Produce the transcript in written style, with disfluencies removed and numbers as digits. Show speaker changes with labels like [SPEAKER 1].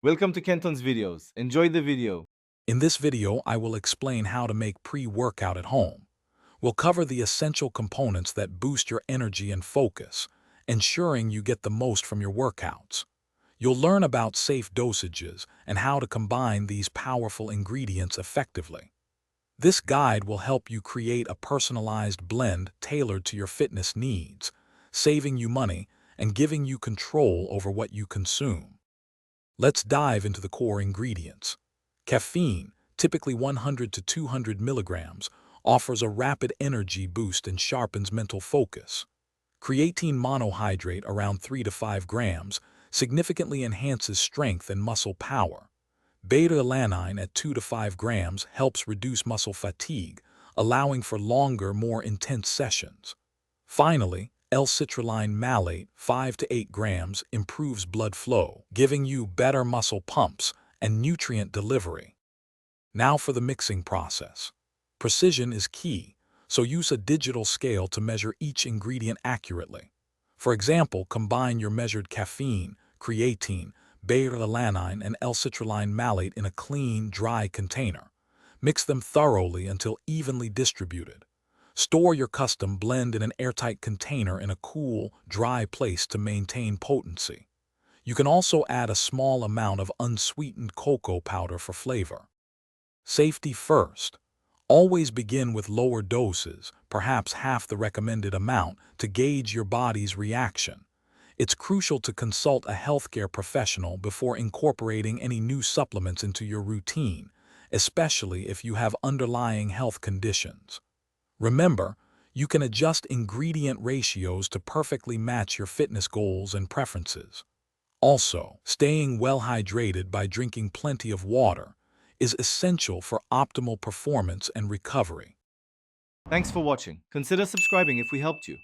[SPEAKER 1] Welcome to Kenton's videos. Enjoy the video.
[SPEAKER 2] In this video, I will explain how to make pre-workout at home. We'll cover the essential components that boost your energy and focus, ensuring you get the most from your workouts. You'll learn about safe dosages and how to combine these powerful ingredients effectively. This guide will help you create a personalized blend tailored to your fitness needs, saving you money and giving you control over what you consume. Let's dive into the core ingredients. Caffeine, typically 100 to 200 milligrams, offers a rapid energy boost and sharpens mental focus. Creatine monohydrate, around 3 to 5 grams, significantly enhances strength and muscle power. Beta-alanine at 2 to 5 grams helps reduce muscle fatigue, allowing for longer, more intense sessions. Finally, L-citrulline malate, 5 to 8 grams, improves blood flow, giving you better muscle pumps and nutrient delivery. Now for the mixing process. Precision is key, so use a digital scale to measure each ingredient accurately. For example, combine your measured caffeine, creatine, beta-alanine, and L-citrulline malate in a clean, dry container. Mix them thoroughly until evenly distributed. Store your custom blend in an airtight container in a cool, dry place to maintain potency. You can also add a small amount of unsweetened cocoa powder for flavor. Safety first. Always begin with lower doses, perhaps half the recommended amount, to gauge your body's reaction. It's crucial to consult a healthcare professional before incorporating any new supplements into your routine, especially if you have underlying health conditions. Remember, you can adjust ingredient ratios to perfectly match your fitness goals and preferences. Also, staying well hydrated by drinking plenty of water is essential for optimal performance and recovery.
[SPEAKER 1] Thanks for watching. Consider subscribing if we helped you.